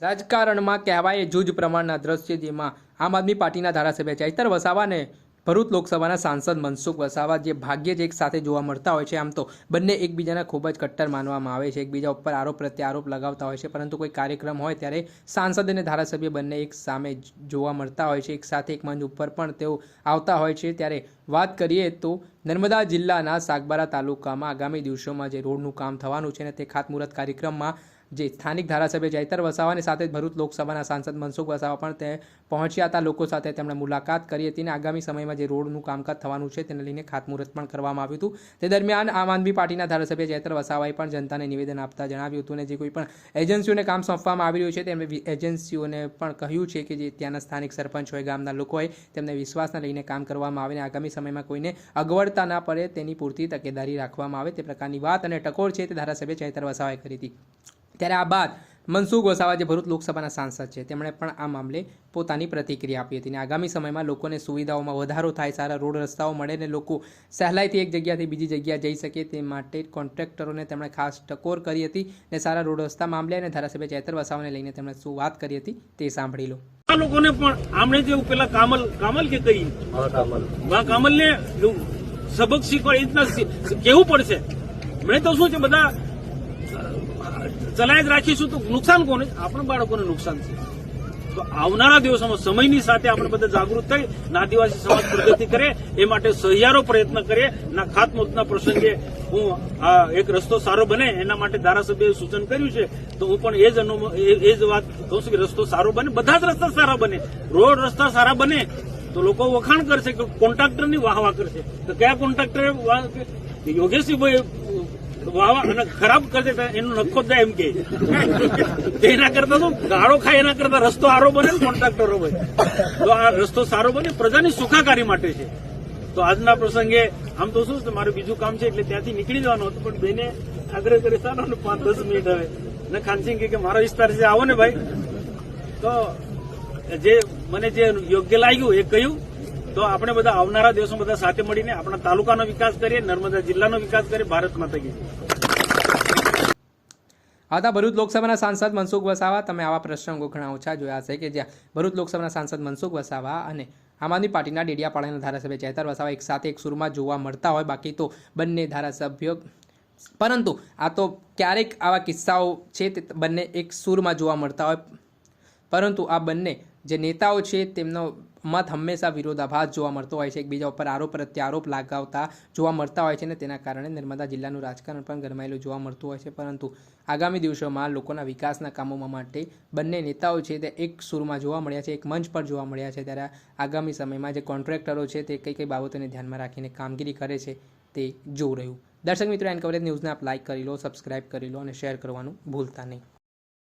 રાજકારણમાં કહેવાય જૂજ પ્રમાણના દ્રશ્ય જેમાં આમ આદમી પાર્ટીના ધારાસભ્ય ચૈતર વસાવાને ભરૂચ લોકસભાના સાંસદ મનસુખ વસાવા જે ભાગ્યે જ એક સાથે જોવા મળતા હોય છે। આમ તો બંને એકબીજાના ખૂબ જ કટ્ટર માનવામાં આવે છે, એકબીજા ઉપર આરોપ પ્રત્યે આરોપ લગાવતા હોય છે, પરંતુ કોઈ કાર્યક્રમ હોય ત્યારે સાંસદ અને ધારાસભ્ય બંને એક સામે જોવા મળતા હોય છે, એક સાથે એક મંચ ઉપર પણ તેઓ આવતા હોય છે। ત્યારે વાત કરીએ તો નર્મદા જિલ્લાના સાગબારા તાલુકામાં આગામી દિવસોમાં જે રોડનું કામ થવાનું છે ને તે ખાતમુહૂર્ત કાર્યક્રમમાં જે સ્થાનિક ધારાસભ્ય ચૈતર વસાવાની સાથે જ ભરૂચ લોકસભાના સાંસદ મનસુખ વસાવા પણ તે પહોંચ્યા હતા। લોકો સાથે તેમણે મુલાકાત કરી હતી અને આગામી સમયમાં જે રોડનું કામકાજ થવાનું છે તેને લઈને ખાતમુહૂર્ત પણ કરવામાં આવ્યું હતું। તે દરમિયાન આમ આદમી પાર્ટીના ધારાસભ્ય ચૈતર વસાવાએ પણ જનતાને નિવેદન આપતા જણાવ્યું હતું અને જે કોઈ પણ એજન્સીઓને કામ સોંપવામાં આવી રહ્યું છે તેમને એજન્સીઓને પણ કહ્યું છે કે જે ત્યાંના સ્થાનિક સરપંચ હોય, ગામના લોકો હોય, તેમને વિશ્વાસને લઈને કામ કરવામાં આવે અને આગામી સમયમાં કોઈને અગવડતા ના પડે તેની પૂરતી તકેદારી રાખવામાં આવે તે પ્રકારની વાત અને ટકોર છે તે ધારાસભ્ય ચૈતર વસાવાએ કરી હતી। ત્યારે આ બાદ મનસુખ વસાવા જે ભરૂચ લોકસભાના સાંસદ છે તેમણે પણ આ મામલે પોતાની પ્રતિક્રિયા આપી હતી અને આગામી સમયમાં લોકોને સુવિધાઓમાં વધારો થાય, સારા રોડ રસ્તાઓ મળે અને લોકો સહેલાઈથી એક જગ્યાથી બીજી જગ્યાએ જઈ શકે તે માટે કોન્ટ્રાક્ટરોને તેમણે ખાસ ટકોર કરી હતી અને સારા રોડ રસ્તા મામલે અને ધારાસભ્ય ચૈતર વસાવાને લઈને તેમણે શું વાત કરી હતી તે સાંભળી લો। આ લોકોને પણ આમણે જે પેલા કામલ કે કહી કામલને સબક શીખવાડ કેવું પડશે। મેં તો શું છે બધા ચલાય જ રાખીશું તો નુકસાન કોને? આપણા બાળકોને નુકસાન છે। તો આવનારા દિવસોમાં સમયની સાથે આપણે બધા જાગૃત થઈ આદિવાસી સમાજ પ્રગતિ કરે એ માટે સહિયારો પ્રયત્ન કરીએ। ના ખાતમુહૂર્તના પ્રસંગે હું એક રસ્તો સારો બને એના માટે ધારાસભ્યએ સૂચન કર્યું છે તો હું પણ એ જ વાત કહું છું કે રસ્તો સારો બને, બધા જ રસ્તા સારા બને, રોડ રસ્તા સારા બને તો લોકો વખાણ કરશે કે કોન્ટ્રાક્ટરની વાહવા કરશે। તો કયા કોન્ટ્રાક્ટરે યોગેશભાઈ વાવા અને ખરાબ કરશે એનો નખો જાય એમ કે એના કરતા તો ગાળો ખાય એના કરતા રસ્તો સારો બને ને કોન્ટ્રાક્ટરો હોય તો આ રસ્તો સારો બને પ્રજાની સુખાકારી માટે છે। તો આજના પ્રસંગે આમ તો શું મારું બીજું કામ છે એટલે ત્યાંથી નીકળી જવાનું હતું પણ બેને આગ્રહ કરી ચાલો ને 5-10 મિનિટ હવે ને ખાનસિંહ કે મારો વિસ્તાર છે આવો ને ભાઈ। તો જે મને જે યોગ્ય લાગ્યું એ કહ્યું તો આપણે બધા આવનારા દિવસોમાં બધા સાથે મળીને આપણા તાલુકાનો વિકાસ કરીએ, નર્મદા જિલ્લાનો વિકાસ કરીએ, ભારત માતા કી જય। હતા ભરૂચ લોકસભાના સાંસદ મનસુખ વસાવા। તમે આવા પ્રસંગો ઘણા ઓછા જોયા છે કે જ્યાં ભરૂચ લોકસભાના સાંસદ મનસુખ વસાવા અને આમ આદમી પાર્ટીના ડેડિયાપાડાના ધારાસભ્ય ચૈતર વસાવા એક સાથે એક સુરમાં જોવા મળતા હોય, બાકી તો બંને ધારાસભ્યો, પરંતુ આ તો ક્યારેક આવા કિસ્સાઓ છે તે બંને એક સુરમાં જોવા મળતા હોય, પરંતુ આ બંને જે નેતાઓ છે તેમનો મત હંમેશા વિરોધાભાસ જોવા મળતો હોય છે, એકબીજા ઉપર આરોપ પ્રત્યારોપ લગાવતા જોવા મળતા હોય છે અને તેના કારણે નર્મદા જિલ્લાનું રાજકારણ પણ ગરમાયેલું જોવા મળતું હોય છે। પરંતુ આગામી દિવસોમાં લોકોના વિકાસના કામોમાં માટે બંને નેતાઓ છે તે એક સુરમાં જોવા મળ્યા છે, એક મંચ પર જોવા મળ્યા છે। ત્યારે આગામી સમયમાં જે કોન્ટ્રાક્ટરો છે તે કઈ કઈ બાબતોને ધ્યાનમાં રાખીને કામગીરી કરે છે તે જોવું રહ્યું। દર્શક મિત્રો, એન કવરેજ ન્યૂઝને આપ લાઇક કરી લો, સબસ્ક્રાઇબ કરી લો અને શેર કરવાનું ભૂલતા નહીં।